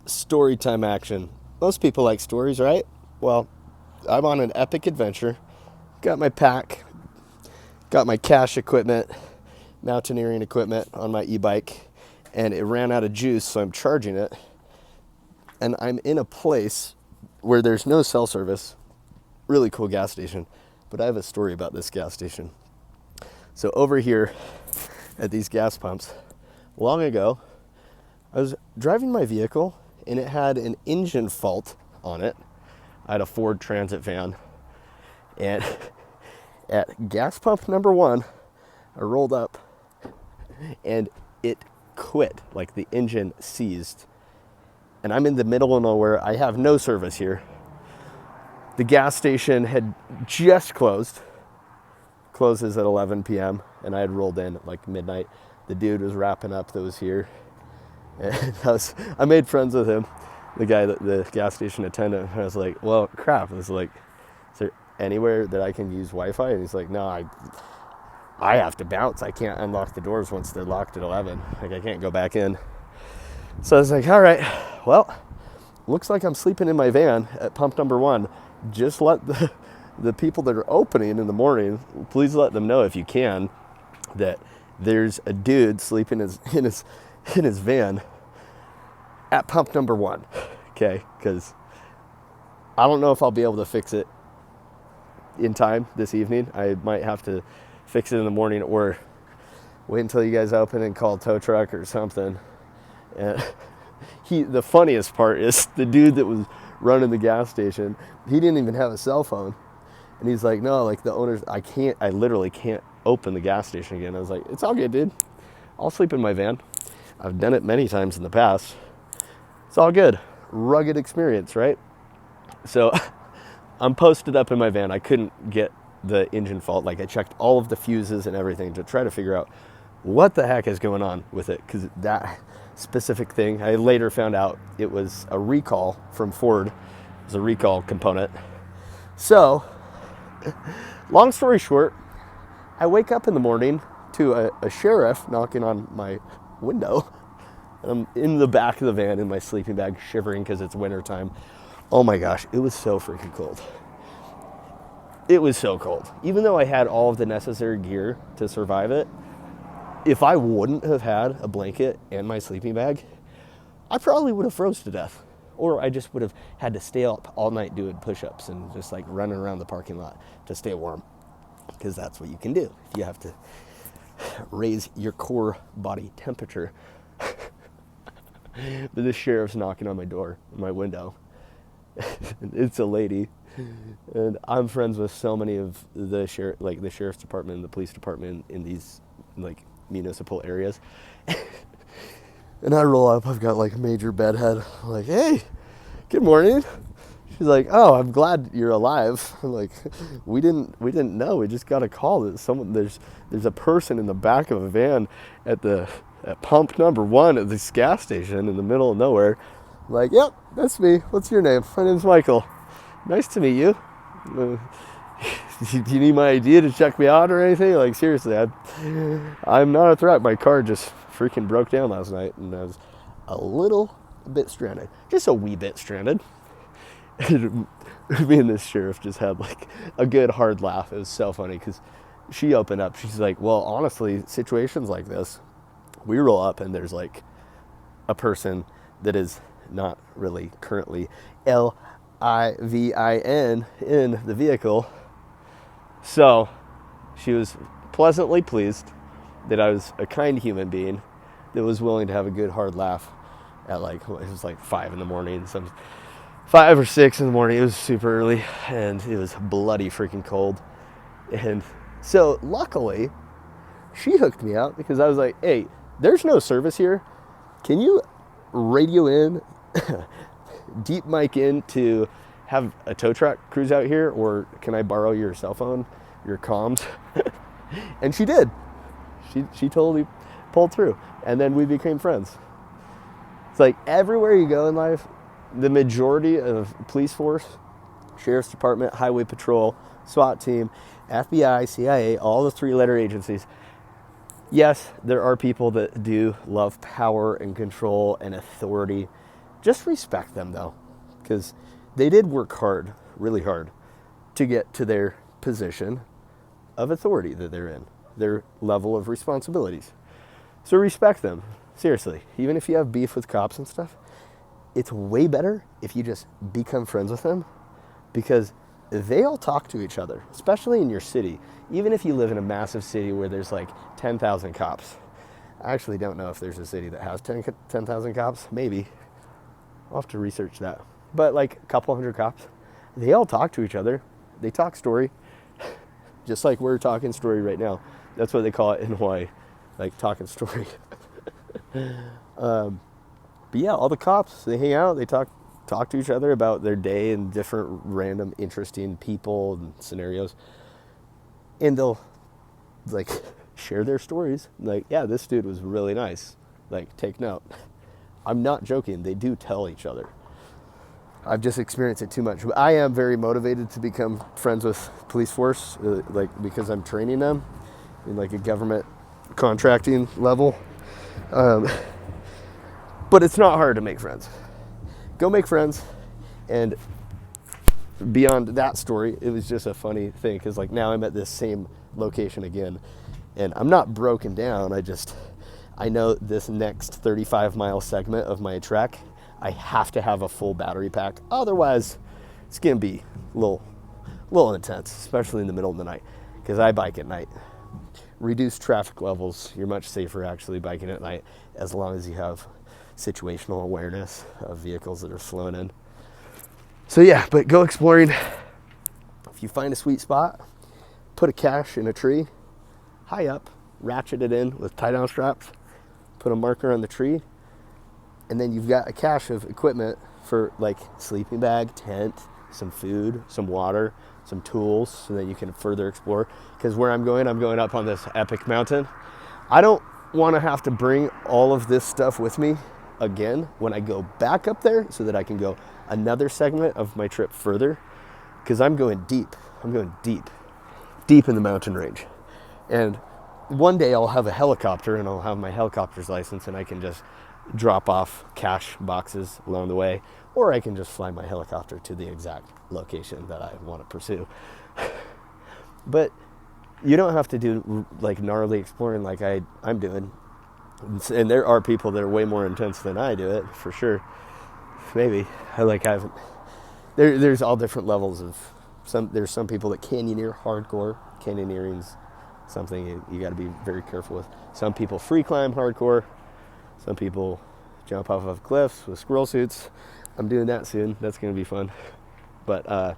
Story time action. Most people like stories, right? Well, I'm on an epic adventure. Got my pack, got my cache equipment, mountaineering equipment on my e-bike, and it ran out of juice, so I'm charging it. And I'm in a place where there's no cell service. Really cool gas station. But I have a story about this gas station. So over here at these gas pumps, long ago, I was driving my vehicle and it had an engine fault on it. I had a Ford Transit van. And at gas pump number 1, I rolled up and it quit, like the engine seized. And I'm in the middle of nowhere. I have no service here. The gas station had just closed. Closes at 11 p.m. and I had rolled in at like midnight. The dude was wrapping up that was here. And I made friends with him, the guy, the gas station attendant. And I was like, well, crap. I was like, is there anywhere that I can use Wi-Fi? And he's like, no, I have to bounce. I can't unlock the doors once they're locked at 11. Like, I can't go back in. So I was like, all right, well, looks like I'm sleeping in my van at pump number 1. Just let the people that are opening in the morning, please let them know if you can that there's a dude sleeping in his van at pump number 1. Okay, because I don't know if I'll be able to fix it in time this evening. I might have to fix it in the morning or wait until you guys open and call a tow truck or something. And the funniest part is the dude that was running the gas station, he didn't even have a cell phone. And he's like, no, like the owners, I literally can't open the gas station again. I was like, it's all good, dude. I'll sleep in my van. I've done it many times in the past. It's all good. Rugged experience, right? So I'm posted up in my van. I couldn't get the engine fault. Like, I checked all of the fuses and everything to try to figure out what the heck is going on with it. Because that specific thing, I later found out it was a recall from Ford. It was a recall component. So, long story short, I wake up in the morning to a sheriff knocking on my window. I'm in the back of the van in my sleeping bag, shivering because it's wintertime. Oh my gosh, it was so freaking cold. It was so cold. Even though I had all of the necessary gear to survive it, if I wouldn't have had a blanket and my sleeping bag, I probably would have froze to death. Or I just would have had to stay up all night doing push-ups and just like running around the parking lot to stay warm. Because that's what you can do if you have to raise your core body temperature. But the sheriff's knocking on my door, my window. It's a lady. And I'm friends with so many of the sheriff's department and the police department in these like municipal areas. And I roll up, I've got like a major bedhead. I'm like, hey, good morning. She's like, oh, I'm glad you're alive. I'm like, we didn't know. We just got a call that there's a person in the back of a van at pump number 1 at this gas station in the middle of nowhere. I'm like, yep, that's me. What's your name? My name's Michael. Nice to meet you. Do you need my ID to check me out or anything? Like, seriously, I'm not a threat. My car just freaking broke down last night, and I was a little bit stranded. Just a wee bit stranded. Me and this sheriff just had like a good hard laugh. It was so funny because she opened up. She's like, well, honestly, situations like this, we roll up and there's like a person that is not really currently LIVIN in the vehicle. So she was pleasantly pleased that I was a kind human being that was willing to have a good hard laugh at like, it was like 5 in the morning, 5 or 6 in the morning. It was super early and it was bloody freaking cold. And so luckily she hooked me up because I was like, hey, there's no service here. Can you radio in, deep mic in to have a tow truck cruise out here, or can I borrow your cell phone, your comms? And she did. She totally pulled through. And then we became friends. It's like everywhere you go in life, the majority of police force, sheriff's department, highway patrol, SWAT team, FBI, CIA, all the 3-letter agencies, yes, there are people that do love power and control and authority Just respect them though, because they did work hard, really hard, to get to their position of authority that they're in, their level of responsibilities. So respect them, seriously. Even if you have beef with cops and stuff, it's way better if you just become friends with them, because they all talk to each other, especially in your city. Even if you live in a massive city where there's like 10,000 cops. I actually don't know if there's a city that has 10,000 cops. Maybe. I'll have to research that. But like a couple hundred cops, they all talk to each other. They talk story, just like we're talking story right now. That's what they call it in Hawaii, like talking story. But yeah, all the cops, they hang out, they talk to each other about their day and different random interesting people and scenarios. And they'll like share their stories. Like, yeah, this dude was really nice. Like, take note. I'm not joking. They do tell each other. I've just experienced it too much. I am very motivated to become friends with police force, like because I'm training them in like a government contracting level. But it's not hard to make friends. Go make friends. And beyond that story, it was just a funny thing because like now I'm at this same location again, and I'm not broken down. I know this next 35-mile segment of my trek, I have to have a full battery pack. Otherwise, it's gonna be a little intense, especially in the middle of the night, because I bike at night. Reduce traffic levels. You're much safer actually biking at night, as long as you have situational awareness of vehicles that are slowing in. So yeah, but go exploring. If you find a sweet spot, put a cache in a tree, high up, ratchet it in with tie-down straps, put a marker on the tree, and then you've got a cache of equipment for like sleeping bag, tent, some food, some water, some tools, so that you can further explore. Because where I'm going up on this epic mountain. I don't want to have to bring all of this stuff with me again when I go back up there, so that I can go another segment of my trip further, because I'm going deep in the mountain range. And one day I'll have a helicopter, and I'll have my helicopter's license, and I can just drop off cache boxes along the way, or I can just fly my helicopter to the exact location that I want to pursue. But you don't have to do like gnarly exploring like I'm doing. And there are people that are way more intense than I do it, for sure. Maybe. There's all different levels of there's some people that canyoneer hardcore. Canyoneering's something you got to be very careful with. Some people free climb hardcore. Some people jump off of cliffs with squirrel suits. I'm doing that soon. That's going to be fun. But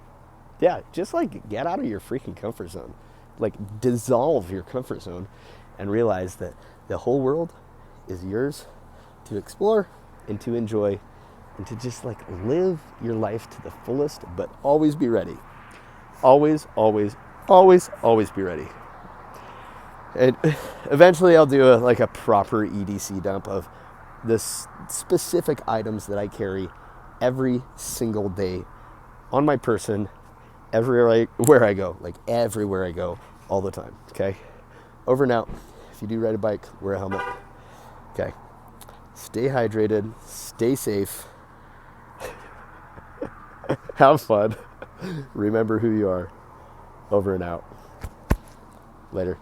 yeah, just like get out of your freaking comfort zone. Like dissolve your comfort zone and realize that the whole world is yours to explore and to enjoy, and to just like live your life to the fullest, but always be ready. Always, always, always, always be ready. And eventually I'll do a proper EDC dump of the specific items that I carry every single day on my person, everywhere I go, like everywhere I go, all the time. Okay? Over and out. If you do ride a bike, wear a helmet. Okay. Stay hydrated. Stay safe. Have fun. Remember who you are. Over and out. Later.